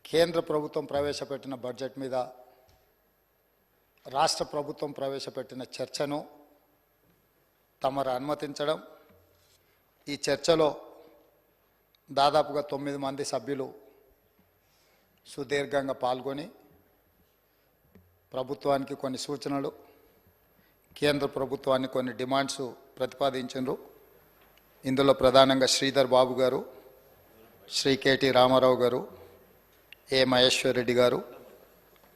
కేంద్ర ప్రభుత్వం ప్రవేశపెట్టిన బడ్జెట్ మీద రాష్ట్ర ప్రభుత్వం ప్రవేశపెట్టిన చర్చను తమరు అనుమతించడం, ఈ చర్చలో దాదాపుగా 9 మంది సభ్యులు సుదీర్ఘంగా పాల్గొని ప్రభుత్వానికి కొన్ని సూచనలు, కేంద్ర ప్రభుత్వానికి కొన్ని డిమాండ్స్ ప్రతిపాదించారు. ఇందులో ప్రధానంగా శ్రీధర్ బాబు గారు, శ్రీ కేటీ రామారావు గారు, ఏ మహేశ్వర్ రెడ్డి గారు,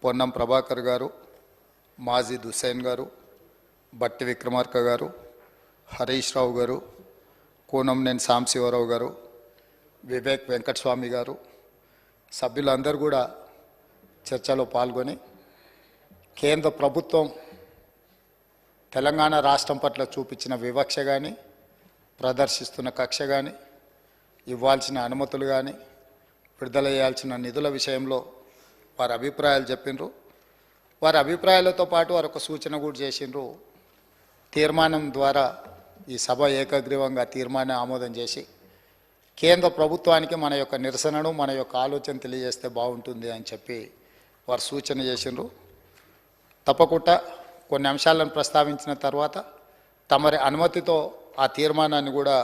పొన్నం ప్రభాకర్ గారు, మాజిద్ హుసేన్ గారు, బట్టి విక్రమార్క గారు, హరీష్ రావు గారు, కూనంనేని సాంబశివరావు గారు, వివేక్ వెంకటస్వామి గారు సభ్యులందరూ కూడా చర్చలో పాల్గొని కేంద్ర ప్రభుత్వం తెలంగాణ రాష్ట్రం పట్ల చూపించిన వివక్ష కానీ, ప్రదర్శిస్తున్న కక్ష కానీ, ఇవ్వాల్సిన అనుమతులు కానీ, విడుదల చేయాల్సిన నిధుల విషయంలో వారి అభిప్రాయాలు చెప్పిండ్రు. వారి అభిప్రాయాలతో పాటు వారు ఒక సూచన కూడా చేసిండ్రు. తీర్మానం ద్వారా ఈ సభ ఏకగ్రీవంగా తీర్మానం ఆమోదం చేసి కేంద్ర ప్రభుత్వానికి మన యొక్క నిరసనను, మన యొక్క ఆలోచన తెలియజేస్తే బాగుంటుంది అని చెప్పి వారు సూచన చేసిండ్రు. తప్పకుండా కొన్ని అంశాలను ప్రస్తావించిన తర్వాత తమరి అనుమతితో ఆ తీర్మానాన్ని కూడా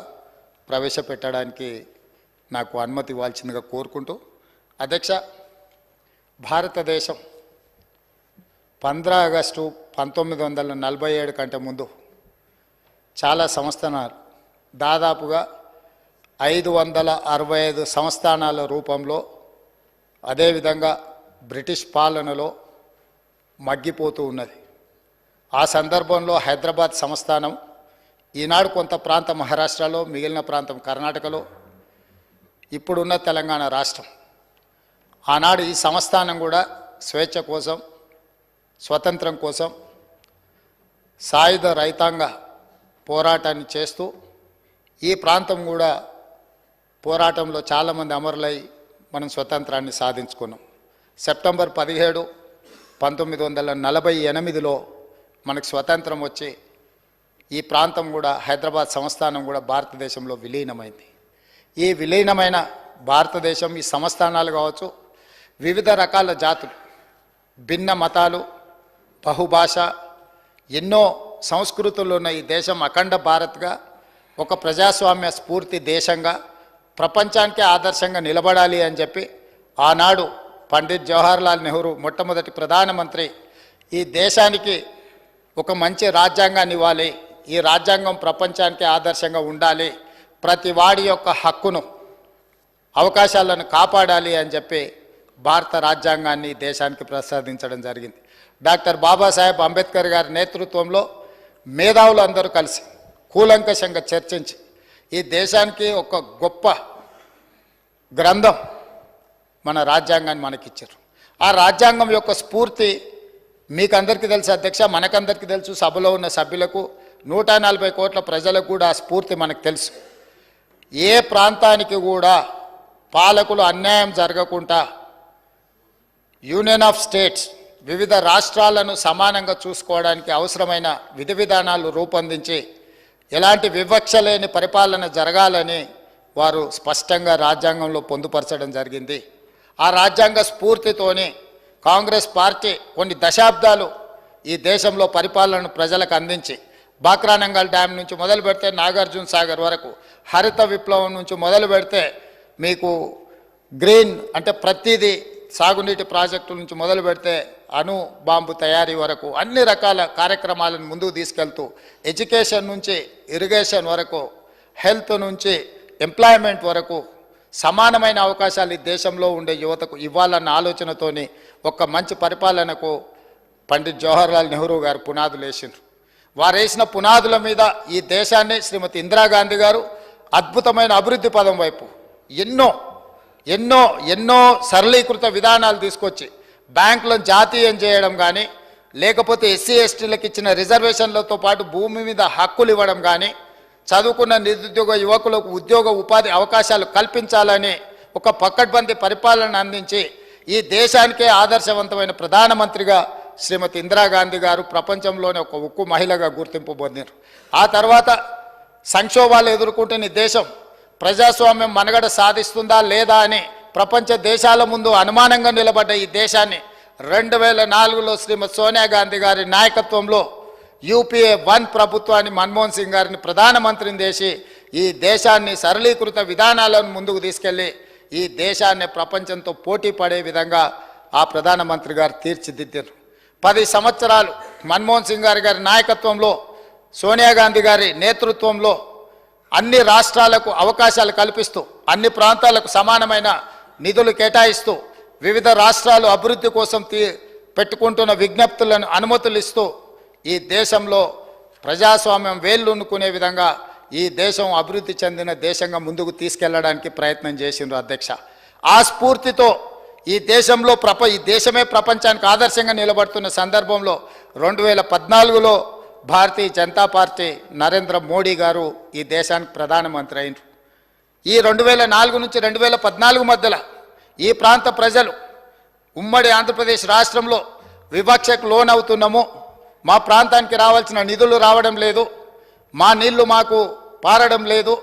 ప్రవేశపెట్టడానికి నాకు అనుమతి ఇవ్వాల్సిందిగా కోరుకుంటూ, అధ్యక్ష, భారతదేశం 15 ఆగస్టు 1947 కంటే ముందు చాలా సంస్థానాలు, దాదాపుగా 565 సంస్థానాల రూపంలో, అదేవిధంగా బ్రిటిష్ పాలనలో మగ్గిపోతూ ఉన్నది. ఆ సందర్భంలో హైదరాబాద్ సంస్థానం, ఈనాడు కొంత ప్రాంతం మహారాష్ట్రలో, మిగిలిన ప్రాంతం కర్ణాటకలో, ఇప్పుడున్న తెలంగాణ రాష్ట్రం. ఆనాడు ఈ సంస్థానం కూడా స్వేచ్ఛ కోసం, స్వతంత్రం కోసం సాయుధ రైతాంగ పోరాటాన్ని చేస్తూ ఈ ప్రాంతం కూడా పోరాటంలో చాలామంది అమరులై మనం స్వతంత్రాన్ని సాధించుకున్నాం. సెప్టెంబర్ 17, 1948లో మనకు స్వతంత్రం వచ్చి ఈ ప్రాంతం కూడా, హైదరాబాద్ సంస్థానం కూడా భారతదేశంలో విలీనమైంది. ఈ విలీనమైన భారతదేశం, ఈ సంస్థానాలు కావచ్చు, వివిధ రకాల జాతులు, భిన్న మతాలు, బహుభాష, ఎన్నో సంస్కృతులు ఉన్న ఈ దేశం అఖండ భారత్గా, ఒక ప్రజాస్వామ్య స్ఫూర్తి దేశంగా, ప్రపంచానికే ఆదర్శంగా నిలబడాలి అని చెప్పి ఆనాడు పండిత్ జవహర్లాల్ నెహ్రూ మొట్టమొదటి ప్రధానమంత్రి ఈ దేశానికి ఒక మంచి రాజ్యాంగాన్ని ఇవ్వాలి, ఈ రాజ్యాంగం ప్రపంచానికి ఆదర్శంగా ఉండాలి, ప్రతి వాడి యొక్క హక్కును, అవకాశాలను కాపాడాలి అని చెప్పి భారత రాజ్యాంగాన్ని దేశానికి ప్రసాదించడం జరిగింది. డాక్టర్ బాబాసాహెబ్ అంబేద్కర్ గారి నేతృత్వంలో మేధావులు అందరూ కలిసి కూలంకషంగా చర్చించి ఈ దేశానికి ఒక గొప్ప గ్రంథం, మన రాజ్యాంగాన్ని మనకిచ్చారు. ఆ రాజ్యాంగం యొక్క స్ఫూర్తి మీకు అందరికీ తెలుసు అధ్యక్ష, మనకందరికీ తెలుసు, సభలో ఉన్న సభ్యులకు, 140 కోట్ల ప్రజలకు కూడా ఆ స్ఫూర్తి మనకు తెలుసు. ఏ ప్రాంతానికి కూడా పాలకులు అన్యాయం జరగకుండా యూనియన్ ఆఫ్ స్టేట్స్, వివిధ రాష్ట్రాలను సమానంగా చూసుకోవడానికి అవసరమైన విధి విధానాలు రూపొందించి ఎలాంటి వివక్ష లేని పరిపాలన జరగాలని వారు స్పష్టంగా రాజ్యాంగంలో పొందుపరచడం జరిగింది. ఆ రాజ్యాంగ స్ఫూర్తితోని కాంగ్రెస్ పార్టీ కొన్ని దశాబ్దాలు ఈ దేశంలో పరిపాలనను ప్రజలకు అందించి, బాక్రానంగల్ డ్యామ్ నుంచి మొదలు పెడితే నాగార్జున సాగర్ వరకు, హరిత విప్లవం నుంచి మొదలు పెడితే మీకు గ్రీన్ అంటే ప్రతిదీ సాగునీటి ప్రాజెక్టుల నుంచి మొదలు పెడితే అణు బాంబు తయారీ వరకు అన్ని రకాల కార్యక్రమాలను ముందుకు తీసుకెళ్తూ, ఎడ్యుకేషన్ నుంచి ఇరిగేషన్ వరకు, హెల్త్ నుంచి ఎంప్లాయ్మెంట్ వరకు సమానమైన అవకాశాలు ఈ దేశంలో ఉండే యువతకు ఇవ్వాలన్న ఆలోచనతోని ఒక మంచి పరిపాలనకు పండిత్ జవహర్లాల్ నెహ్రూ గారు పునాదులు వేసిండ్రు. వారు వేసిన పునాదుల మీద ఈ దేశాన్ని శ్రీమతి ఇందిరాగాంధీ గారు అద్భుతమైన అభివృద్ధి పదం వైపు ఎన్నో ఎన్నో ఎన్నో సరళీకృత విధానాలు తీసుకొచ్చి బ్యాంకులను జాతీయం చేయడం కానీ, లేకపోతే ఎస్సీ ఎస్టీలకు ఇచ్చిన రిజర్వేషన్లతో పాటు భూమి మీద హక్కులు ఇవ్వడం కానీ, చదువుకున్న నిరుద్యోగ యువకులకు ఉద్యోగ ఉపాధి అవకాశాలు కల్పించాలని ఒక పకడ్బందీ పరిపాలన అందించి ఈ దేశానికే ఆదర్శవంతమైన ప్రధానమంత్రిగా శ్రీమతి ఇందిరాగాంధీ గారు ప్రపంచంలోనే ఒక ఉక్కు మహిళగా గుర్తింపు పొందారు. ఆ తర్వాత సంక్షోభాలు ఎదుర్కొంటున్న దేశం ప్రజాస్వామ్యం మనుగడ సాధిస్తుందా లేదా అని ప్రపంచ దేశాల ముందు అనుమానంగా నిలబడ్డ ఈ దేశాన్ని 2004లో శ్రీమతి సోనియా గాంధీ గారి నాయకత్వంలో యూపీఏ 1 ప్రభుత్వాన్ని మన్మోహన్ సింగ్ గారిని ప్రధానమంత్రిని చేసి ఈ దేశాన్ని సరళీకృత విధానాలను ముందుకు తీసుకెళ్లి ఈ దేశాన్ని ప్రపంచంతో పోటీ పడే విధంగా ఆ ప్రధానమంత్రి గారు తీర్చిదిద్దారు. 10 సంవత్సరాలు మన్మోహన్ సింగ్ గారి నాయకత్వంలో సోనియా గాంధీ గారి నేతృత్వంలో అన్ని రాష్ట్రాలకు అవకాశాలు కల్పిస్తూ అన్ని ప్రాంతాలకు సమానమైన నిధులు కేటాయిస్తూ వివిధ రాష్ట్రాలు అభివృద్ధి కోసం పెట్టుకుంటున్న విజ్ఞప్తులను అనుమతులు ఇస్తూ ఈ దేశంలో ప్రజాస్వామ్యం వేళ్ళునుకునే విధంగా ఈ దేశం అభివృద్ధి చెందిన దేశంగా ముందుకు తీసుకెళ్లడానికి ప్రయత్నం చేసిండ్రు అధ్యక్ష. ఆ స్ఫూర్తితో ఈ దేశంలో ఈ దేశమే ప్రపంచానికి ఆదర్శంగా నిలబడుతున్న సందర్భంలో 2014లో భారతీయ జనతా పార్టీ నరేంద్ర మోడీ గారు ఈ దేశానికి ప్రధానమంత్రి అయినారు. ఈ 2004 నుంచి 2014 మధ్యలో ఈ ప్రాంత ప్రజలు ఉమ్మడి ఆంధ్రప్రదేశ్ రాష్ట్రంలో వివక్షకు లోనవుతున్నాము, మా ప్రాంతానికి రావాల్సిన నిధులు రావడం లేదు, మా నీళ్లు మాకు పారడం లేదు,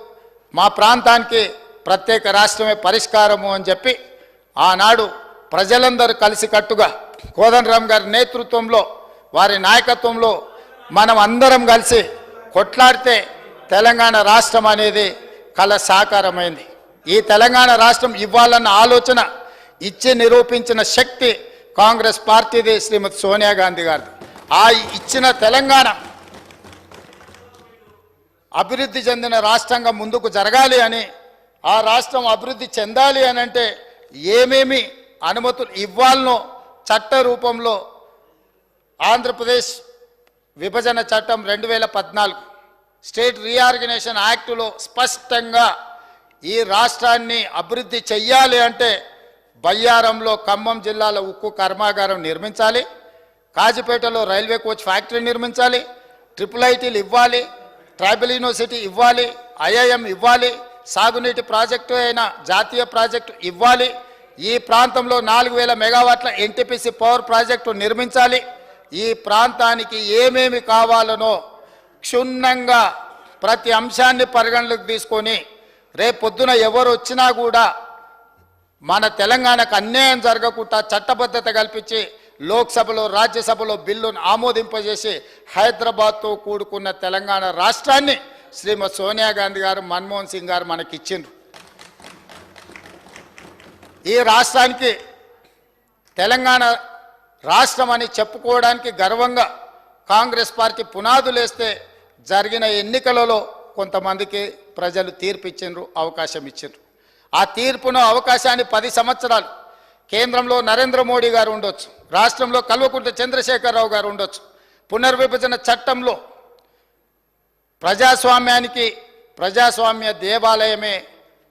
మా ప్రాంతానికి ప్రత్యేక రాష్ట్రమే పరిష్కారము అని చెప్పి ఆనాడు ప్రజలందరూ కలిసికట్టుగా కోదండరామ్ గారి నేతృత్వంలో వారి నాయకత్వంలో మనం అందరం కలిసి కొట్లాడితే తెలంగాణ రాష్ట్రం అనేది కల సాకారమైంది. ఈ తెలంగాణ రాష్ట్రం ఇవ్వాలన్న ఆలోచన ఇచ్చి నిరూపించిన శక్తి కాంగ్రెస్ పార్టీది, శ్రీమతి సోనియా గాంధీ గారిది. ఆ ఇచ్చిన తెలంగాణ అభివృద్ధి చెందిన రాష్ట్రంగా ముందుకు జరగాలి అని, ఆ రాష్ట్రం అభివృద్ధి చెందాలి అని అంటే ఏమేమి అనుమతులు ఇవ్వాలనో చట్ట రూపంలో ఆంధ్రప్రదేశ్ విభజన చట్టం 2014 స్టేట్ రీఆర్గనైజేషన్ యాక్టులో స్పష్టంగా ఈ రాష్ట్రాన్ని అభివృద్ధి చెయ్యాలి అంటే బయ్యారంలో ఖమ్మం జిల్లాలో ఉక్కు కర్మాగారం నిర్మించాలి, కాజిపేటలో రైల్వే కోచ్ ఫ్యాక్టరీ నిర్మించాలి, IIITలు ఇవ్వాలి, ట్రైబల్ యూనివర్సిటీ ఇవ్వాలి, IIM ఇవ్వాలి, సాగునీటి ప్రాజెక్టు అయిన జాతీయ ప్రాజెక్టు ఇవ్వాలి, ఈ ప్రాంతంలో 4000 మెగావాట్ల NTPC పవర్ ప్రాజెక్టు నిర్మించాలి. ఈ ప్రాంతానికి ఏమేమి కావాలనో క్షుణ్ణంగా ప్రతి అంశాన్ని పరిగణలోకి తీసుకొని రేపొద్దున ఎవరు వచ్చినా కూడా మన తెలంగాణకు అన్యాయం జరగకుండా చట్టబద్ధత కల్పించి లోక్సభలో రాజ్యసభలో బిల్లును ఆమోదింపజేసి హైదరాబాద్తో కూడుకున్న తెలంగాణ రాష్ట్రాన్ని శ్రీమతి సోనియా గాంధీ గారు మన్మోహన్ సింగ్ గారు మనకిచ్చిండ్రు. ఈ రాష్ట్రానికి తెలంగాణ రాష్ట్రం అని చెప్పుకోవడానికి గర్వంగా కాంగ్రెస్ పార్టీ పునాదులేస్తే జరిగిన ఎన్నికలలో కొంతమందికి ప్రజలు తీర్పు ఇచ్చిండ్రు, అవకాశం ఇచ్చిండ్రు. ఆ తీర్పును అవకాశాన్ని 10 సంవత్సరాలు కేంద్రంలో నరేంద్ర మోడీ గారు ఉండొచ్చు, రాష్ట్రంలో కల్వకుంట్ల చంద్రశేఖరరావు గారు ఉండొచ్చు. పునర్విభజన చట్టంలో ప్రజాస్వామ్య దేవాలయమే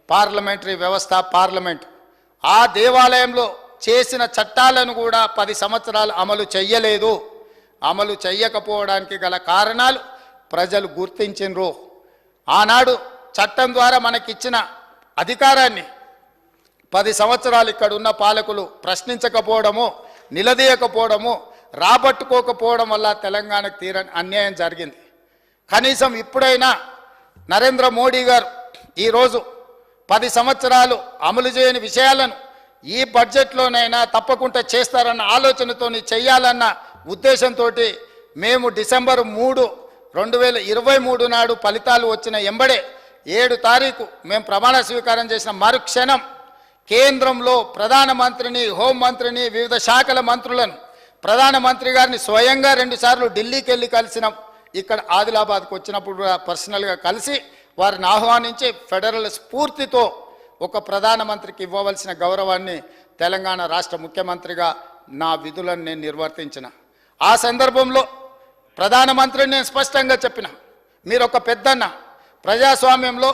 పార్లమెంటరీ వ్యవస్థ, పార్లమెంట్. ఆ దేవాలయంలో చేసిన చట్టాలను కూడా 10 సంవత్సరాలు అమలు చెయ్యలేదు. అమలు చెయ్యకపోవడానికి గల కారణాలు ప్రజలు గుర్తించినరు. ఆనాడు చట్టం ద్వారా మనకిచ్చిన అధికారాన్ని 10 సంవత్సరాలు ఇక్కడ ఉన్న పాలకులు ప్రశ్నించకపోవడము, నిలదీయకపోవడము, రాబట్టుకోకపోవడం వల్ల తెలంగాణకు తీరని అన్యాయం జరిగింది. కనీసం ఇప్పుడైనా నరేంద్ర మోడీ గారు ఈరోజు 10 సంవత్సరాలు అమలు చేయని విషయాలను ఈ బడ్జెట్లోనైనా తప్పకుండా చేస్తారన్న ఆలోచనతో చేయాలన్న ఉద్దేశంతో మేము డిసెంబర్ 3, 2023 నాడు ఫలితాలు వచ్చిన ఎంబడే 7 తారీఖు మేము ప్రమాణ స్వీకారం చేసిన మరుక్షణం కేంద్రంలో ప్రధానమంత్రిని, హోంమంత్రిని, వివిధ శాఖల మంత్రులను, ప్రధానమంత్రి గారిని స్వయంగా 2 సార్లు ఢిల్లీకి వెళ్ళి కలిసినాం. ఇక్కడ ఆదిలాబాద్కు వచ్చినప్పుడు పర్సనల్గా కలిసి వారిని ఆహ్వానించి ఫెడరల్ స్ఫూర్తితో ఒక ప్రధానమంత్రికి ఇవ్వవలసిన గౌరవాన్ని తెలంగాణ రాష్ట్ర ముఖ్యమంత్రిగా నా విధులను నేను నిర్వర్తించిన. ఆ సందర్భంలో ప్రధానమంత్రిని నేను స్పష్టంగా చెప్పిన, మీరు ఒక పెద్దన్న, ప్రజాస్వామ్యంలో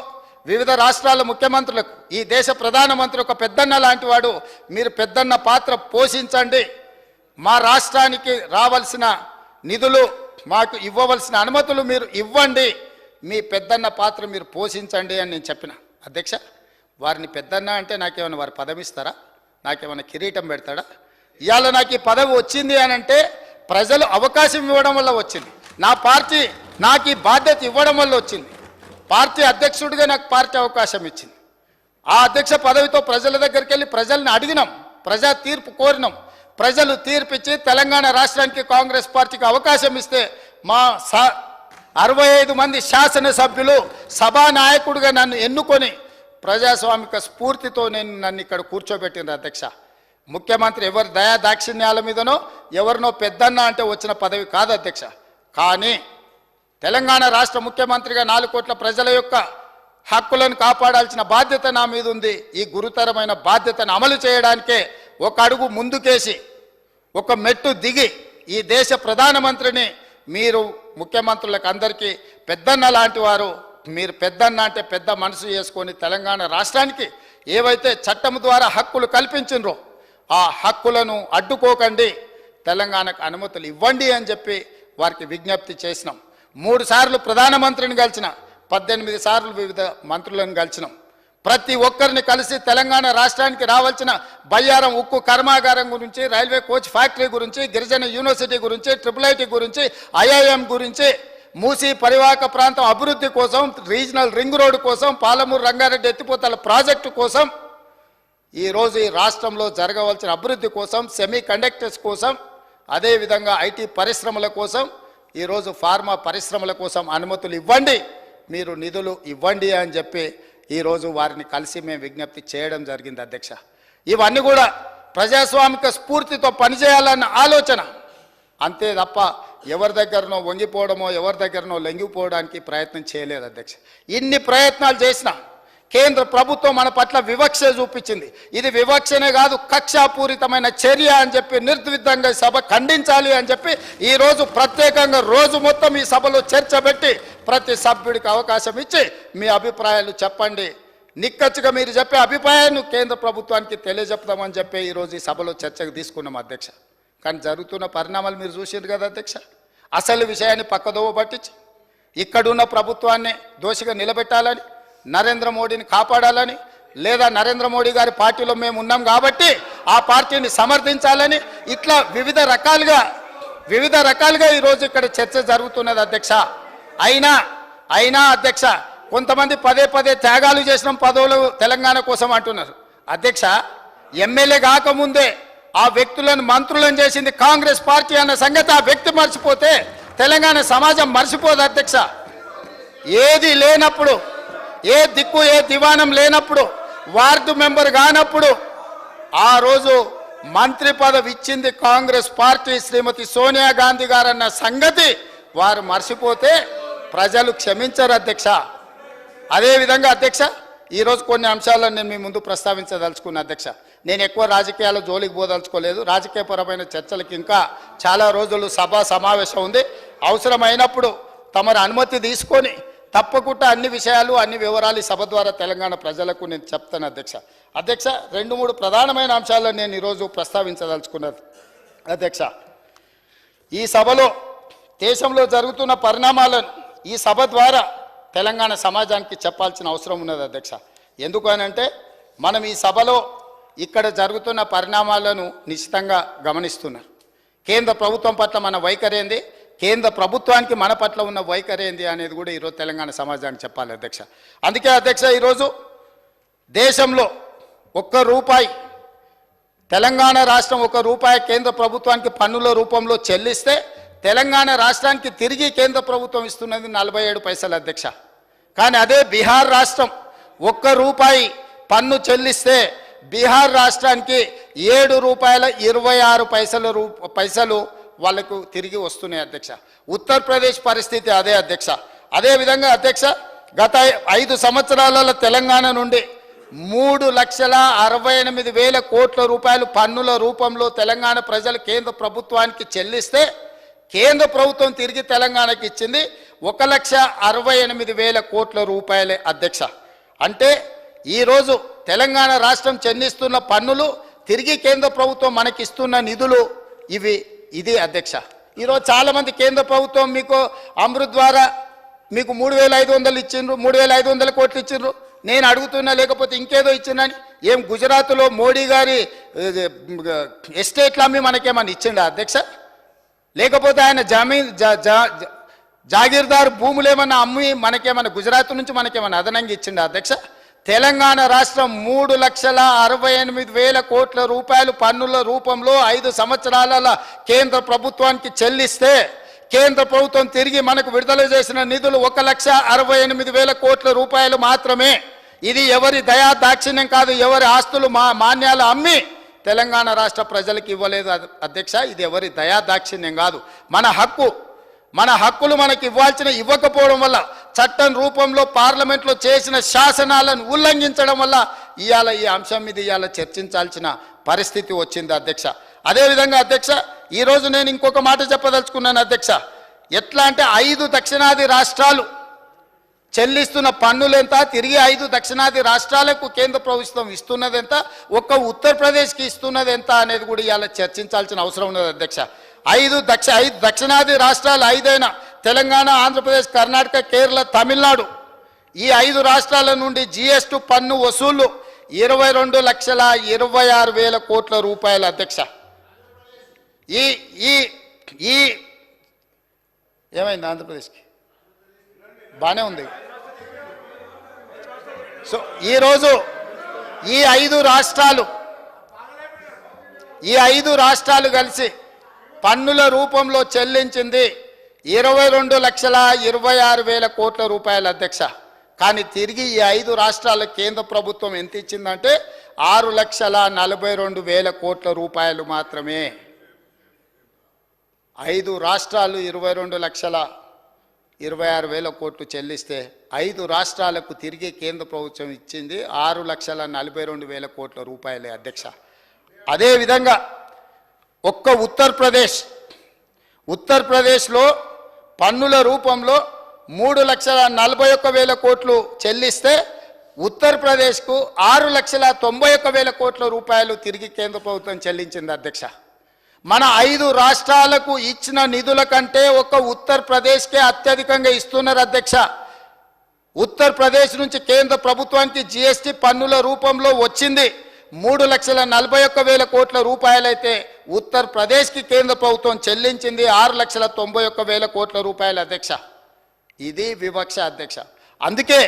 వివిధ రాష్ట్రాల ముఖ్యమంత్రులకు ఈ దేశ ప్రధానమంత్రి ఒక పెద్దన్న లాంటి వాడు, మీరు పెద్దన్న పాత్ర పోషించండి, మా రాష్ట్రానికి రావాల్సిన నిధులు, మాకు ఇవ్వవలసిన అనుమతులు మీరు ఇవ్వండి, మీ పెద్దన్న పాత్ర మీరు పోషించండి అని నేను చెప్పిన. అధ్యక్ష, వారిని పెద్దన్న అంటే నాకేమైనా వారి పదవి ఇస్తారా? నాకేమైనా కిరీటం పెడతాడా? ఇవాళ నాకు ఈ పదవి వచ్చింది అని అంటే ప్రజలు అవకాశం ఇవ్వడం వల్ల వచ్చింది. నా పార్టీ నాకు ఈ బాధ్యత ఇవ్వడం వల్ల వచ్చింది. పార్టీ అధ్యక్షుడిగా నాకు పార్టీ అవకాశం ఇచ్చింది. ఆ అధ్యక్ష పదవితో ప్రజల దగ్గరికి వెళ్ళి ప్రజల్ని అడిగినాం, ప్రజా తీర్పు కోరినాం. ప్రజలు తీర్పిచ్చి తెలంగాణ రాష్ట్రానికి కాంగ్రెస్ పార్టీకి అవకాశం ఇస్తే మా 65 మంది శాసనసభ్యులు సభానాయకుడిగా నన్ను ఎన్నుకొని ప్రజాస్వామిక స్ఫూర్తితో నన్ను ఇక్కడ కూర్చోబెట్టిన అధ్యక్ష. ముఖ్యమంత్రి ఎవరి దయా దాక్షిణ్యాల మీదనో ఎవరినో పెద్దన్న అంటే వచ్చిన పదవి కాదు అధ్యక్ష. కానీ తెలంగాణ రాష్ట్ర ముఖ్యమంత్రిగా 4 కోట్ల ప్రజల యొక్క హక్కులను కాపాడాల్సిన బాధ్యత నా మీద ఉంది. ఈ గురుతరమైన బాధ్యతను అమలు చేయడానికే ఒక అడుగు ముందుకేసి ఒక మెట్టు దిగి ఈ దేశ ప్రధానమంత్రిని మీరు ముఖ్యమంత్రులకు అందరికీ పెద్దన్న లాంటి వారు, మీరు పెద్దన్న అంటే పెద్ద మనసు చేసుకొని తెలంగాణ రాష్ట్రానికి ఏవైతే చట్టం ద్వారా హక్కులు కల్పించినరో ఆ హక్కులను అడ్డుకోకండి, తెలంగాణకు అనుమతులు ఇవ్వండి అని చెప్పి వారికి విజ్ఞప్తి చేసినాం. 3 సార్లు ప్రధానమంత్రిని కలిసిన, 18 సార్లు వివిధ మంత్రులను కలిసినాం. ప్రతి ఒక్కరిని కలిసి తెలంగాణ రాష్ట్రానికి రావాల్సిన బయ్యారం ఉక్కు కర్మాగారం గురించి, రైల్వే కోచ్ ఫ్యాక్టరీ గురించి, గిరిజన యూనివర్సిటీ గురించి, IIIT గురించి, IIM గురించి, మూసీ పరివాహక ప్రాంతం అభివృద్ధి కోసం, రీజనల్ రింగ్ రోడ్డు కోసం, పాలమూరు రంగారెడ్డి ఎత్తిపోతల ప్రాజెక్టు కోసం, ఈరోజు ఈ రాష్ట్రంలో జరగవలసిన అభివృద్ధి కోసం, సెమీ కండక్టర్స్ కోసం, అదేవిధంగా IT పరిశ్రమల కోసం, ఈరోజు ఫార్మా పరిశ్రమల కోసం అనుమతులు ఇవ్వండి, మీరు నిధులు ఇవ్వండి అని చెప్పి ఈరోజు వారిని కలిసి మేము విజ్ఞప్తి చేయడం జరిగింది అధ్యక్ష. ఇవన్నీ కూడా ప్రజాస్వామిక స్ఫూర్తితో పనిచేయాలన్న ఆలోచన, అంతే తప్ప ఎవరి దగ్గరనో వంగిపోవడమో ఎవరి దగ్గరనో లొంగిపోవడానికి ప్రయత్నం చేయలేదు అధ్యక్ష. ఇన్ని ప్రయత్నాలు చేసినా కేంద్ర ప్రభుత్వం మన పట్ల వివక్ష చూపించింది. ఇది వివక్షనే కాదు, కక్షాపూరితమైన చర్య అని చెప్పి నిర్ద్విధంగా సభ ఖండించాలి అని చెప్పి ఈరోజు ప్రత్యేకంగా రోజు మొత్తం ఈ సభలో చర్చ పెట్టి ప్రతి సభ్యుడికి అవకాశం ఇచ్చి మీ అభిప్రాయాలు చెప్పండి, నిక్కచ్చిగా మీరు చెప్పే అభిప్రాయాన్ని కేంద్ర ప్రభుత్వానికి తెలియజెప్తామని చెప్పి ఈరోజు ఈ సభలో చర్చకు తీసుకున్నాం అధ్యక్ష. కానీ జరుగుతున్న పరిణామాలు మీరు చూసారు కదా అధ్యక్ష. అసలు విషయాన్ని పక్కదోవ పట్టించి ఇక్కడున్న ప్రభుత్వాన్ని దోషిగా నిలబెట్టాలని, నరేంద్ర మోడీని కాపాడాలని, లేదా నరేంద్ర మోడీ గారి పార్టీలో మేము ఉన్నాం కాబట్టి ఆ పార్టీని సమర్థించాలని, ఇట్లా వివిధ రకాలుగా ఈరోజు ఇక్కడ చర్చ జరుగుతున్నది అధ్యక్ష. అయినా అధ్యక్ష కొంతమంది పదే త్యాగాలు చేసిన పదవులు తెలంగాణ కోసం అంటున్నారు అధ్యక్ష. ఎమ్మెల్యే కాకముందే ఆ వ్యక్తులను మంత్రులను చేసింది కాంగ్రెస్ పార్టీ అన్న సంగతి ఆ వ్యక్తి మర్చిపోతే తెలంగాణ సమాజం మర్చిపోదు అధ్యక్ష. ఏది లేనప్పుడు, ఏ దిక్కు ఏ దివానం లేనప్పుడు, వార్డు మెంబర్ కానప్పుడు ఆ రోజు మంత్రి పదవి ఇచ్చింది కాంగ్రెస్ పార్టీ, శ్రీమతి సోనియా గాంధీ గారన్న సంగతి వారు మర్చిపోతే ప్రజలు క్షమించరు అధ్యక్ష. అదేవిధంగా అధ్యక్ష ఈరోజు కొన్ని అంశాలను నేను మీ ముందు ప్రస్తావించదలుచుకున్న అధ్యక్ష. నేను ఎక్కువ రాజకీయాల జోలికి పోదలుచుకోలేదు. రాజకీయపరమైన చర్చలకు ఇంకా చాలా రోజులు సమావేశం ఉంది. అవసరమైనప్పుడు తమరు అనుమతి తీసుకొని తప్పకుండా అన్ని విషయాలు అన్ని వివరాలు ఈ సభ ద్వారా తెలంగాణ ప్రజలకు నేను చెప్తాను అధ్యక్ష. 2-3 ప్రధానమైన అంశాలను నేను ఈరోజు ప్రస్తావించదలుచుకున్నది అధ్యక్ష. ఈ సభలో దేశంలో జరుగుతున్న పరిణామాలను ఈ సభ ద్వారా తెలంగాణ సమాజానికి చెప్పాల్సిన అవసరం ఉన్నది అధ్యక్ష. ఎందుకు అనంటే మనం ఈ సభలో ఇక్కడ జరుగుతున్న పరిణామాలను నిశ్చితంగా గమనిస్తున్నారు. కేంద్ర ప్రభుత్వం పట్ల మన వైఖరి ఏంది, కేంద్ర ప్రభుత్వానికి మన పట్ల ఉన్న వైఖరి ఏంది అనేది కూడా ఈరోజు తెలంగాణ సమాజానికి చెప్పాలి అధ్యక్ష. అందుకే అధ్యక్ష ఈరోజు దేశంలో ₹1 తెలంగాణ రాష్ట్రం ₹1 కేంద్ర ప్రభుత్వానికి పన్నుల రూపంలో చెల్లిస్తే తెలంగాణ రాష్ట్రానికి తిరిగి కేంద్ర ప్రభుత్వం ఇస్తున్నది 47 పైసలు అధ్యక్ష. కానీ అదే బీహార్ రాష్ట్రం ₹1 పన్ను చెల్లిస్తే బీహార్ రాష్ట్రానికి ₹7.26 వాళ్ళకు తిరిగి వస్తున్నాయి అధ్యక్ష. ఉత్తరప్రదేశ్ పరిస్థితి అదే అధ్యక్ష. అదేవిధంగా అధ్యక్ష గత 5 సంవత్సరాలలో తెలంగాణ నుండి 3,68,000 కోట్ల రూపాయలు పన్నుల రూపంలో తెలంగాణ ప్రజలు కేంద్ర ప్రభుత్వానికి చెల్లిస్తే కేంద్ర ప్రభుత్వం తిరిగి తెలంగాణకి ఇచ్చింది 1,68,000 కోట్ల రూపాయలే అధ్యక్ష. అంటే ఈరోజు తెలంగాణ రాష్ట్రం చెల్లిస్తున్న పన్నులు, తిరిగి కేంద్ర ప్రభుత్వం మనకిస్తున్న నిధులు ఇది అధ్యక్ష. ఈరోజు చాలామంది కేంద్ర ప్రభుత్వం మీకు అమృత్ ద్వారా మీకు 3,500 ఇచ్చిండ్రు, 3,500 కోట్లు ఇచ్చిండ్రు. నేను అడుగుతున్నా లేకపోతే ఇంకేదో ఇచ్చిందని, ఏం గుజరాత్లో మోడీ గారి ఎస్టేట్లు అమ్మి మనకేమన్నా ఇచ్చిండా అధ్యక్ష? లేకపోతే ఆయన జాగీర్దారు భూములు ఏమన్నా అమ్మి మనకేమన్నా గుజరాత్ నుంచి మనకేమన్నా అదనంగా ఇచ్చిండా అధ్యక్ష? తెలంగాణ రాష్ట్రం 3,68,000 కోట్ల రూపాయలు పన్నుల రూపంలో 5 సంవత్సరాల కేంద్ర ప్రభుత్వానికి చెల్లిస్తే కేంద్ర ప్రభుత్వం తిరిగి మనకు విడుదల చేసిన నిధులు 1,68,000 కోట్ల రూపాయలు మాత్రమే. ఇది ఎవరి దయా దాక్షిణ్యం కాదు, ఎవరి ఆస్తులు మాన్యాలు అమ్మి తెలంగాణ రాష్ట్ర ప్రజలకు ఇవ్వలేదు అధ్యక్ష. ఇది ఎవరి దయా దాక్షిణ్యం కాదు, మన హక్కులు మనకి ఇవ్వకపోవడం వల్ల చట్టం రూపంలో పార్లమెంట్లో చేసిన శాసనాలను ఉల్లంఘించడం వల్ల ఇవాళ ఈ అంశం మీద ఇవాళ చర్చించాల్సిన పరిస్థితి వచ్చింది అధ్యక్ష. అదేవిధంగా అధ్యక్ష, ఈరోజు నేను ఇంకొక మాట చెప్పదలుచుకున్నాను అధ్యక్ష. ఎట్లా అంటే 5 దక్షిణాది రాష్ట్రాలు చెల్లిస్తున్న పన్నులు ఎంత, తిరిగి 5 దక్షిణాది రాష్ట్రాలకు కేంద్ర ప్రభుత్వం ఇస్తున్నది ఎంత, ఒక్క ఉత్తరప్రదేశ్కి ఇస్తున్నది ఎంత అనేది కూడా ఇవాళ చర్చించాల్సిన అవసరం ఉన్నది అధ్యక్ష. 5 దక్షిణాది రాష్ట్రాలు 5 తెలంగాణ, ఆంధ్రప్రదేశ్, కర్ణాటక, కేరళ, తమిళనాడు ఈ 5 రాష్ట్రాల నుండి జిఎస్టీ పన్ను వసూళ్లు 22,26,000 కోట్ల రూపాయలు అధ్యక్ష. ఈ ఏమైంది ఆంధ్రప్రదేశ్కి బాగానే ఉంది. సో ఈరోజు ఈ 5 రాష్ట్రాలు కలిసి పన్నుల రూపంలో చెల్లించింది 22,26,000 కోట్ల రూపాయలు అధ్యక్ష. కానీ తిరిగి ఈ 5 రాష్ట్రాల కేంద్ర ప్రభుత్వం ఎంత ఇచ్చిందంటే 6,42,000 కోట్ల రూపాయలు మాత్రమే. 5 రాష్ట్రాలు 22,26,000 కోట్లు చెల్లిస్తే 5 రాష్ట్రాలకు తిరిగి కేంద్ర ప్రభుత్వం ఇచ్చింది 6,42,000 కోట్ల రూపాయలే అధ్యక్ష. అదేవిధంగా ఒక్క ఉత్తరప్రదేశ్లో పన్నుల రూపంలో 3,41,000 కోట్లు చెల్లిస్తే ఉత్తరప్రదేశ్కు 6,91,000 కోట్ల రూపాయలు తిరిగి కేంద్ర ప్రభుత్వం చెల్లించింది అధ్యక్ష. మన 5 రాష్ట్రాలకు ఇచ్చిన నిధుల కంటే ఒక్క ఉత్తరప్రదేశ్కే అత్యధికంగా ఇస్తున్నారు అధ్యక్ష. ఉత్తరప్రదేశ్ నుంచి కేంద్ర ప్రభుత్వానికి జిఎస్టీ పన్నుల రూపంలో వచ్చింది 3,41,000 కోట్ల రూపాయలైతే ఉత్తరప్రదేశ్కి కేంద్ర ప్రభుత్వం చెల్లించింది 6,91,000 కోట్ల రూపాయలు అధ్యక్ష. ఇది వివక్ష అధ్యక్ష. అందుకే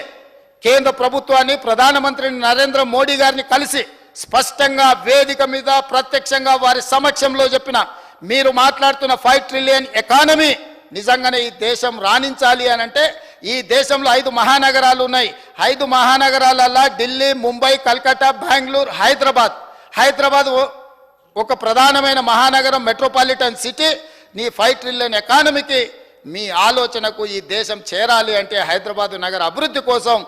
కేంద్ర ప్రభుత్వాన్ని, ప్రధానమంత్రి నరేంద్ర మోడీ గారిని కలిసి స్పష్టంగా వేదిక మీద ప్రత్యక్షంగా వారి సమక్షంలో చెప్పిన, మీరు మాట్లాడుతున్న 5 ట్రిలియన్ ఎకానమీ నిజంగానే ఈ దేశం రాణించాలి అని అంటే ఈ దేశంలో 5 మహానగరాలు ఉన్నాయి. 5 మహానగరాలల్లో ఢిల్లీ, ముంబై, కల్కట్టా, బెంగళూరు, హైదరాబాద్ ఒక ప్రధానమైన మహానగరం, మెట్రోపాలిటన్ సిటీ. నీ 5 ట్రిలియన్ ఎకానమీకి మీ ఆలోచనకు ఈ దేశం చేరాలి అంటే హైదరాబాద్ నగర అభివృద్ధి కోసం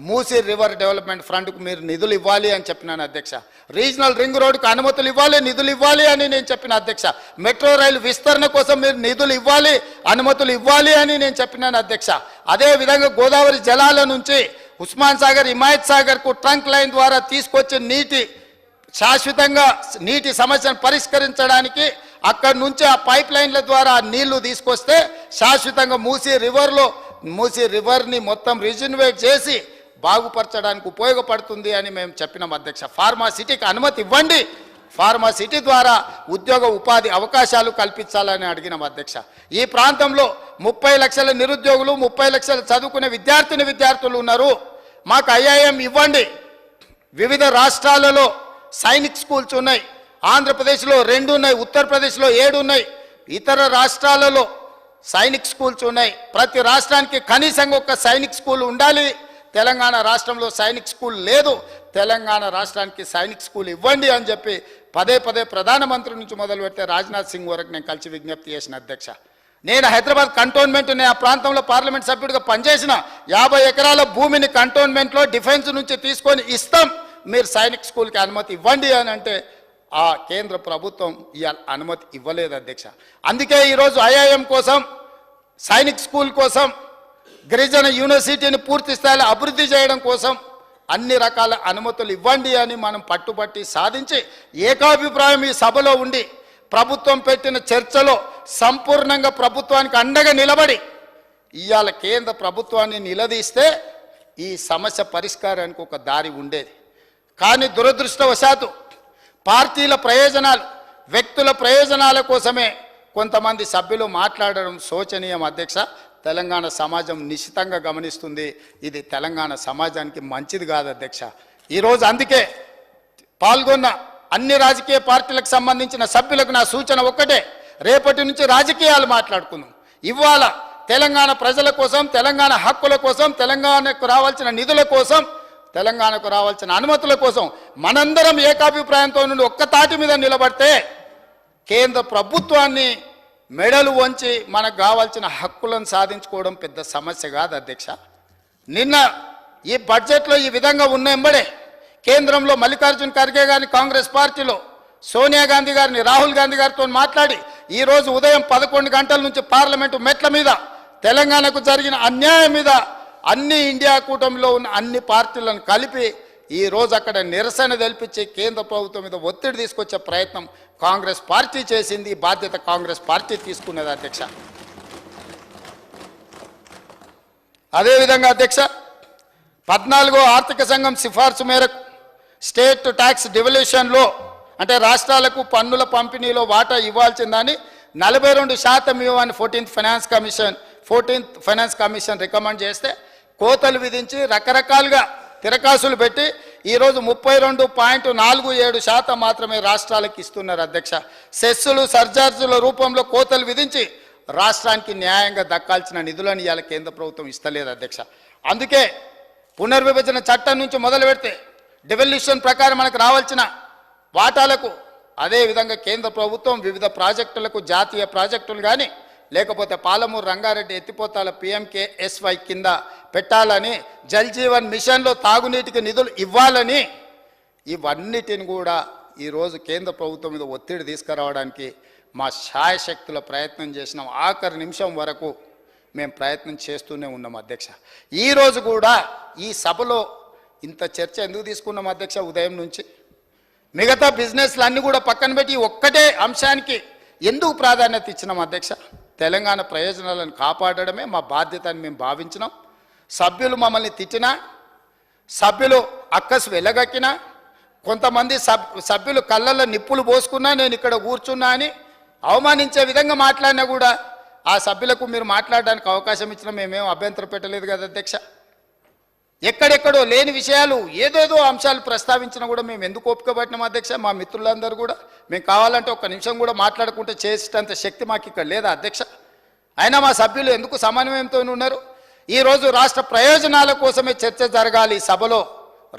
మూసీ రివర్ డెవలప్మెంట్ ఫ్రంట్కు మీరు నిధులు ఇవ్వాలి అని చెప్పినాను అధ్యక్ష. రీజనల్ రింగ్ రోడ్కు అనుమతులు ఇవ్వాలి, నిధులు ఇవ్వాలి అని నేను చెప్పిన అధ్యక్ష. మెట్రో రైలు విస్తరణ కోసం మీరు నిధులు ఇవ్వాలి, అనుమతులు ఇవ్వాలి అని నేను చెప్పినాను అధ్యక్ష. అదేవిధంగా గోదావరి జలాల నుంచి ఉస్మాన్ సాగర్, హిమాయత్ సాగర్కు ట్రంక్ లైన్ ద్వారా తీసుకొచ్చి శాశ్వతంగా నీటి సమస్యను పరిష్కరించడానికి అక్కడి నుంచి ఆ పైప్ లైన్ల ద్వారా నీళ్లు తీసుకొస్తే శాశ్వతంగా మూసీ రివర్ని మొత్తం రిజర్వేట్ చేసి బాగుపరచడానికి ఉపయోగపడుతుంది అని మేము చెప్పినాం అధ్యక్ష. ఫార్మా సిటీకి అనుమతి ఇవ్వండి, ఫార్మా సిటీ ద్వారా ఉద్యోగ ఉపాధి అవకాశాలు కల్పించాలని అడిగినాం అధ్యక్ష. ఈ ప్రాంతంలో 30 లక్షల నిరుద్యోగులు, 30 లక్షలు చదువుకునే విద్యార్థులు ఉన్నారు. మాకు ఐఐఎం ఇవ్వండి. వివిధ రాష్ట్రాలలో సైనిక్ స్కూల్స్ ఉన్నాయి. ఆంధ్రప్రదేశ్లో 2 ఉన్నాయి, ఉత్తరప్రదేశ్లో 7 ఉన్నాయి, ఇతర రాష్ట్రాలలో సైనిక్ స్కూల్స్ ఉన్నాయి. ప్రతి రాష్ట్రానికి కనీసంగా ఒక సైనిక్ స్కూల్ ఉండాలి. తెలంగాణ రాష్ట్రంలో సైనిక్ స్కూల్ లేదు. తెలంగాణ రాష్ట్రానికి సైనిక్ స్కూల్ ఇవ్వండి అని చెప్పి పదే ప్రధానమంత్రి నుంచి మొదలు పెడితే రాజ్నాథ్ సింగ్ వరకు నేను కలిసి విజ్ఞప్తి చేసిన అధ్యక్ష. నేను హైదరాబాద్ కంటోన్మెంట్ ఆ ప్రాంతంలో పార్లమెంట్ సభ్యుడిగా పనిచేసిన 50 ఎకరాల భూమిని కంటోన్మెంట్లో డిఫెన్స్ నుంచి తీసుకొని ఇస్తాం, మీరు సైనిక్ స్కూల్కి అనుమతి ఇవ్వండి అని అంటే ఆ కేంద్ర ప్రభుత్వం ఇవాళ అనుమతి ఇవ్వలేదు అధ్యక్ష. అందుకే ఈరోజు ఐఐఎం కోసం, సైనిక్ స్కూల్ కోసం, గిరిజన యూనివర్సిటీని పూర్తి స్థాయిలో అభివృద్ధి చేయడం కోసం అన్ని రకాల అనుమతులు ఇవ్వండి అని మనం పట్టుబట్టి సాధించి ఏకాభిప్రాయం ఈ సభలో ఉండి ప్రభుత్వం పెట్టిన చర్చలో సంపూర్ణంగా ప్రభుత్వానికి అండగా నిలబడి ఇవాళ కేంద్ర ప్రభుత్వాన్ని నిలదీస్తే ఈ సమస్య పరిష్కారానికి ఒక దారి ఉండేది. కానీ దురదృష్టవశాత్తు పార్టీల ప్రయోజనాలు, వ్యక్తుల ప్రయోజనాల కోసమే కొంతమంది సభ్యులు మాట్లాడడం శోచనీయం అధ్యక్ష. తెలంగాణ సమాజం నిశ్చితంగా గమనిస్తుంది. ఇది తెలంగాణ సమాజానికి మంచిది కాదు అధ్యక్ష. ఈరోజు అందుకే పాల్గొన్న అన్ని రాజకీయ పార్టీలకు సంబంధించిన సభ్యులకు నా సూచన ఒక్కటే, రేపటి నుంచి రాజకీయాలు మాట్లాడుకుందాం. ఇవాళ తెలంగాణ ప్రజల కోసం, తెలంగాణ హక్కుల కోసం, తెలంగాణకు రావాల్సిన నిధుల కోసం, తెలంగాణకు రావాల్సిన అనుమతుల కోసం మనందరం ఏకాభిప్రాయంతో నుండి ఒక్క తాటి మీద నిలబడితే కేంద్ర ప్రభుత్వాన్ని మెడలు వంచి మనకు కావాల్సిన హక్కులను సాధించుకోవడం పెద్ద సమస్య కాదు అధ్యక్ష. నిన్న ఈ బడ్జెట్లో ఈ విధంగా ఉన్న ఎంబడే కేంద్రంలో మల్లికార్జున్ ఖర్గే గారిని, కాంగ్రెస్ పార్టీలో సోనియా గాంధీ గారిని, రాహుల్ గాంధీ గారితో మాట్లాడి ఈరోజు ఉదయం 11 గంటల నుంచి పార్లమెంటు మెట్ల మీద తెలంగాణకు జరిగిన అన్యాయం మీద అన్ని ఇండియా కూటమిలో ఉన్న అన్ని పార్టీలను కలిపి ఈరోజు అక్కడ నిరసన తెలిపించి కేంద్ర ప్రభుత్వం మీద ఒత్తిడి తీసుకొచ్చే ప్రయత్నం కాంగ్రెస్ పార్టీ చేసింది. బాధ్యత కాంగ్రెస్ పార్టీ తీసుకున్నది అధ్యక్ష. అదేవిధంగా అధ్యక్ష, 14వ ఆర్థిక సంఘం సిఫార్సు మేరకు స్టేట్ ట్యాక్స్ డివల్యూషన్లో అంటే రాష్ట్రాలకు పన్నుల పంపిణీలో వాటా ఇవ్వాల్సిందని 42% ఇవ్వని 14th ఫైనాన్స్ కమిషన్ రికమెండ్ చేస్తే కోతలు విధించి రకరకాలుగా తిరకాసులు పెట్టి ఈరోజు 32.47% మాత్రమే రాష్ట్రాలకు ఇస్తున్నారు అధ్యక్ష. సెస్సులు సర్చార్జుల రూపంలో కోతలు విధించి రాష్ట్రానికి న్యాయంగా దక్కాల్సిన నిధులను ఇవాళ కేంద్ర ప్రభుత్వం ఇస్తలేదు అధ్యక్ష. అందుకే పునర్విభజన చట్టం నుంచి మొదలు పెడితే డివల్యూషన్ ప్రకారం మనకు రావాల్సిన వాటాలకు అదేవిధంగా కేంద్ర ప్రభుత్వం వివిధ ప్రాజెక్టులకు, జాతీయ ప్రాజెక్టులు కానీ లేకపోతే పాలమూరు రంగారెడ్డి ఎత్తిపోతాల PMKSY కింద పెట్టాలని, జల్ జీవన్ మిషన్లో తాగునీటికి నిధులు ఇవ్వాలని, ఇవన్నిటిని కూడా ఈరోజు కేంద్ర ప్రభుత్వం మీద ఒత్తిడి తీసుకురావడానికి మా శాయశక్తుల ప్రయత్నం చేసినాం. ఆఖరి నిమిషం వరకు మేము ప్రయత్నం చేస్తూనే ఉన్నాం అధ్యక్ష. ఈరోజు కూడా ఈ సభలో ఇంత చర్చ ఎందుకు తీసుకున్నాం అధ్యక్ష? ఉదయం నుంచి మిగతా బిజినెస్లు అన్నీ కూడా పక్కన పెట్టి ఒక్కటే అంశానికి ఎందుకు ప్రాధాన్యత ఇచ్చినాం అధ్యక్ష? తెలంగాణ ప్రయోజనాలను కాపాడడమే మా బాధ్యత అని మేము భావించినాం. సభ్యులు మమ్మల్ని తిట్టినా, సభ్యులు అక్కసు వెలగక్కినా, కొంతమంది సభ్యులు కళ్ళల్లో నిప్పులు పోసుకున్నా, నేను ఇక్కడ కూర్చున్నా అని అవమానించే విధంగా మాట్లాడినా కూడా ఆ సభ్యులకు మీరు మాట్లాడడానికి అవకాశం ఇచ్చినా మేమేం అభ్యంతరం పెట్టలేదు కదా అధ్యక్ష. ఎక్కడెక్కడో లేని విషయాలు ఏదేదో అంశాలు ప్రస్తావించినా కూడా మేము ఎందుకు ఓపిక పట్టినాం అధ్యక్ష? మా మిత్రులందరూ కూడా మేము కావాలంటే ఒక్క నిమిషం కూడా మాట్లాడుకుంటే చేసేటంత శక్తి మాకు ఇక్కడ లేదా అధ్యక్ష? అయినా మా సభ్యులు ఎందుకు సమన్వయంతో ఉన్నారు? ఈరోజు రాష్ట్ర ప్రయోజనాల కోసమే చర్చ జరగాలి సభలో.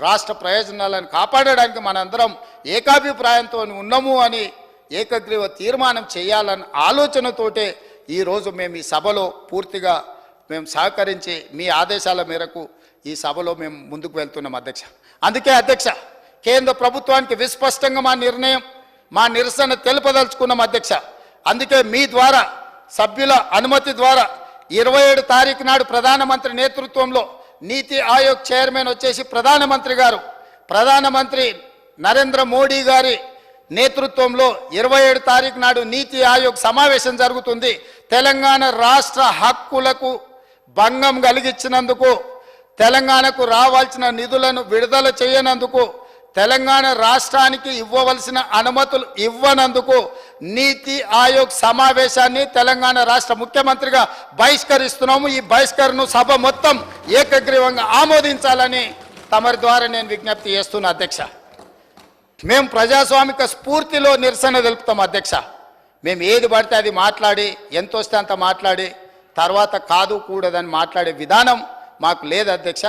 రాష్ట్ర ప్రయోజనాలను కాపాడడానికి మనందరం ఏకాభిప్రాయంతో ఉన్నాము అని ఏకగ్రీవ తీర్మానం చేయాలన్న ఆలోచనతోటే ఈరోజు మేము ఈ సభలో పూర్తిగా మేము సహకరించి మీ ఆదేశాల మేరకు ఈ సభలో మేము ముందుకు వెళ్తున్నాం అధ్యక్ష. అందుకే అధ్యక్ష, కేంద్ర ప్రభుత్వానికి విస్పష్టంగా మా నిర్ణయం, మా నిరసన తెలుపదలుచుకున్నాం అధ్యక్ష. అందుకే మీ ద్వారా, సభ్యుల అనుమతి ద్వారా 27 తారీఖు నాడు ప్రధానమంత్రి నేతృత్వంలో నీతి ఆయోగ్ చైర్మన్ వచ్చేసి ప్రధానమంత్రి నరేంద్ర మోడీ గారి నేతృత్వంలో 27 తారీఖు నాడు నీతి ఆయోగ్ సమావేశం జరుగుతుంది. తెలంగాణ రాష్ట్ర హక్కులకు భంగం కలిగించినందుకు, తెలంగాణకు రావాల్సిన నిధులను విడుదల చేయనందుకు, తెలంగాణ రాష్ట్రానికి ఇవ్వవలసిన అనుమతులు ఇవ్వనందుకు నీతి ఆయోగ్ సమావేశాన్ని తెలంగాణ రాష్ట్ర ముఖ్యమంత్రిగా బహిష్కరిస్తున్నాము. ఈ బహిష్కరణను సభ మొత్తం ఏకగ్రీవంగా ఆమోదించాలని తమరి ద్వారా నేను విజ్ఞప్తి చేస్తున్నా అధ్యక్ష. మేము ప్రజాస్వామిక స్ఫూర్తిలో నిరసన తెలుపుతాం అధ్యక్ష. మేము ఏది పడితే అది మాట్లాడి, ఎంత వస్తే అంత మాట్లాడి తర్వాత కాదు కూడదని మాట్లాడే విధానం మాకు లేదు అధ్యక్ష.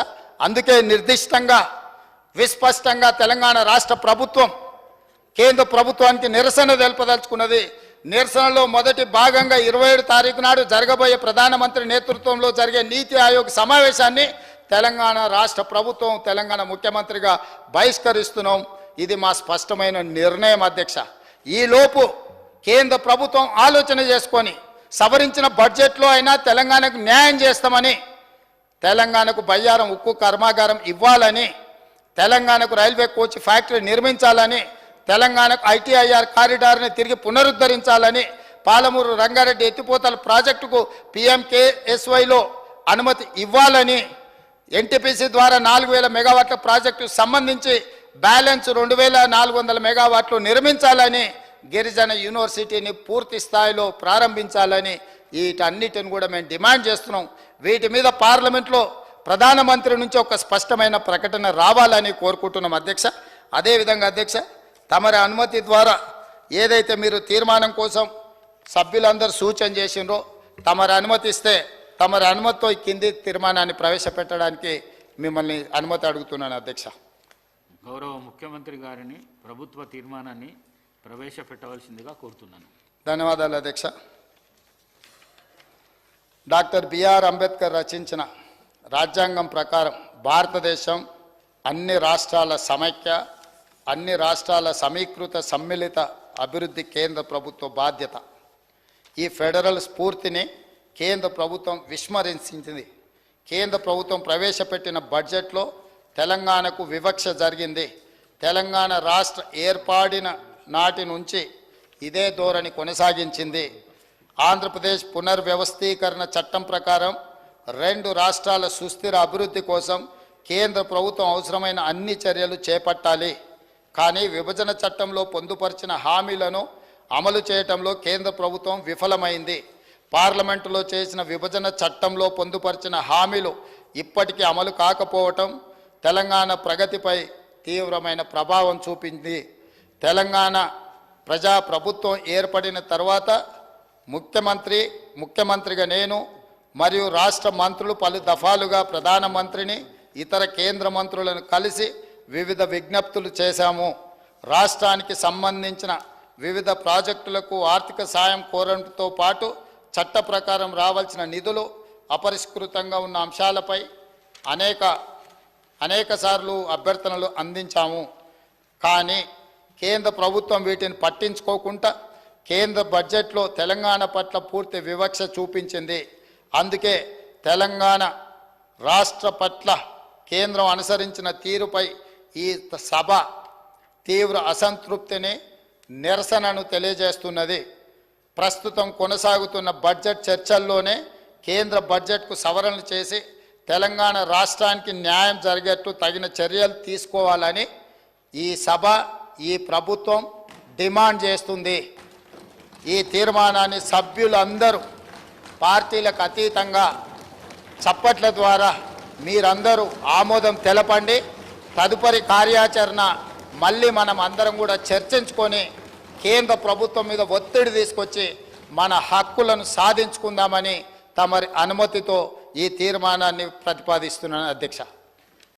అందుకే నిర్దిష్టంగా విస్పష్టంగా తెలంగాణ రాష్ట్ర ప్రభుత్వం కేంద్ర ప్రభుత్వానికి నిరసన తెలుపదలుచుకున్నది. నిరసనలో మొదటి భాగంగా 27 తారీఖు నాడు జరగబోయే ప్రధానమంత్రి నేతృత్వంలో జరిగే నీతి ఆయోగ్ సమావేశాన్ని తెలంగాణ రాష్ట్ర ప్రభుత్వం, తెలంగాణ ముఖ్యమంత్రిగా బహిష్కరిస్తున్నాం. ఇది మా స్పష్టమైన నిర్ణయం అధ్యక్ష. ఈలోపు కేంద్ర ప్రభుత్వం ఆలోచన చేసుకొని సవరించిన బడ్జెట్లో అయినా తెలంగాణకు న్యాయం చేస్తామని, తెలంగాణకు బయ్యారం ఉక్కు కర్మాగారం ఇవ్వాలని, తెలంగాణకు రైల్వే కోచ్ ఫ్యాక్టరీ నిర్మించాలని, తెలంగాణకు ITIR కారిడార్ని తిరిగి పునరుద్ధరించాలని, పాలమూరు రంగారెడ్డి ఎత్తిపోతల ప్రాజెక్టుకు PMKSYలో అనుమతి ఇవ్వాలని, NTPC ద్వారా 4000 మెగావాట్ల ప్రాజెక్టు సంబంధించి బ్యాలెన్స్ 2400 మెగావాట్లు నిర్మించాలని, గిరిజన యూనివర్సిటీని పూర్తి స్థాయిలో ప్రారంభించాలని వీటన్నిటిని కూడా మేము డిమాండ్ చేస్తున్నాం. వీటి మీద పార్లమెంట్లో ప్రధానమంత్రి నుంచి ఒక స్పష్టమైన ప్రకటన రావాలని కోరుకుంటున్నాం అధ్యక్ష. అదేవిధంగా అధ్యక్ష, తమరి అనుమతి ద్వారా ఏదైతే మీరు తీర్మానం కోసం సభ్యులందరూ సూచన చేసిండ్రో తమరి అనుమతిస్తే తమరి అనుమతితో ఈ కింది తీర్మానాన్ని ప్రవేశపెట్టడానికి మిమ్మల్ని అనుమతి అడుగుతున్నాను అధ్యక్ష. గౌరవ ముఖ్యమంత్రి గారిని ప్రభుత్వ తీర్మానాన్ని ప్రవేశపెట్టవలసిందిగా కోరుతున్నాను. ధన్యవాదాలు అధ్యక్ష. డాక్టర్ బిఆర్ అంబేద్కర్ రచించిన రాజ్యాంగం ప్రకారం భారతదేశం అన్ని రాష్ట్రాల సమైక్య, అన్ని రాష్ట్రాల సమీకృత సమ్మిళిత అభివృద్ధి కేంద్ర ప్రభుత్వ బాధ్యత. ఈ ఫెడరల్ స్ఫూర్తిని కేంద్ర ప్రభుత్వం విస్మరించింది. కేంద్ర ప్రభుత్వం ప్రవేశపెట్టిన బడ్జెట్లో తెలంగాణకు వివక్ష జరిగింది. తెలంగాణ రాష్ట్ర ఏర్పడిన నాటి నుంచి ఇదే ధోరణి కొనసాగించింది. ఆంధ్రప్రదేశ్ పునర్వ్యవస్థీకరణ చట్టం ప్రకారం 2 రాష్ట్రాల సుస్థిర అభివృద్ధి కోసం కేంద్ర ప్రభుత్వం అవసరమైన అన్ని చర్యలు చేపట్టాలి. కానీ విభజన చట్టంలో పొందుపరిచిన హామీలను అమలు చేయటంలో కేంద్ర ప్రభుత్వం విఫలమైంది. పార్లమెంటులో చేసిన విభజన చట్టంలో పొందుపరిచిన హామీలు ఇప్పటికీ అమలు కాకపోవటం తెలంగాణ ప్రగతిపై తీవ్రమైన ప్రభావం చూపింది. తెలంగాణ ప్రజాప్రభుత్వం ఏర్పడిన తర్వాత ముఖ్యమంత్రిగా నేను మరియు రాష్ట్ర మంత్రులు పలు దఫాలుగా ప్రధానమంత్రిని ఇతర కేంద్ర మంత్రులను కలిసి వివిధ విజ్ఞప్తులు చేశాము. రాష్ట్రానికి సంబంధించిన వివిధ ప్రాజెక్టులకు ఆర్థిక సాయం కోరడంతో పాటు చట్ట ప్రకారం రావాల్సిన నిధులు అపరిష్కృతంగా ఉన్న అంశాలపై అనేక సార్లు అభ్యర్థనలు అందించాము. కానీ కేంద్ర ప్రభుత్వం వీటిని పట్టించుకోకుండా కేంద్ర బడ్జెట్లో తెలంగాణ పట్ల పూర్తి వివక్ష చూపించింది. అందుకే తెలంగాణ రాష్ట్ర పట్ల కేంద్రం అనుసరించిన తీరుపై ఈ సభ తీవ్ర అసంతృప్తిని, నిరసనను తెలియజేస్తున్నది. ప్రస్తుతం కొనసాగుతున్న బడ్జెట్ చర్చల్లోనే కేంద్ర బడ్జెట్కు సవరణలు చేసి తెలంగాణ రాష్ట్రానికి న్యాయం జరిగేట్టు తగిన చర్యలు తీసుకోవాలని ఈ సభ, ఈ ప్రభుత్వం డిమాండ్ చేస్తుంది. ఈ తీర్మానాన్ని సభ్యులందరూ పార్టీలకు అతీతంగా చప్పట్ల ద్వారా మీరందరూ ఆమోదం తెలపండి. తదుపరి కార్యాచరణ మళ్ళీ మనం అందరం కూడా చర్చించుకొని కేంద్ర ప్రభుత్వం మీద ఒత్తిడి తీసుకొచ్చి మన హక్కులను సాధించుకుందామని తమరి అనుమతితో ఈ తీర్మానాన్ని ప్రతిపాదిస్తున్నాను అధ్యక్ష.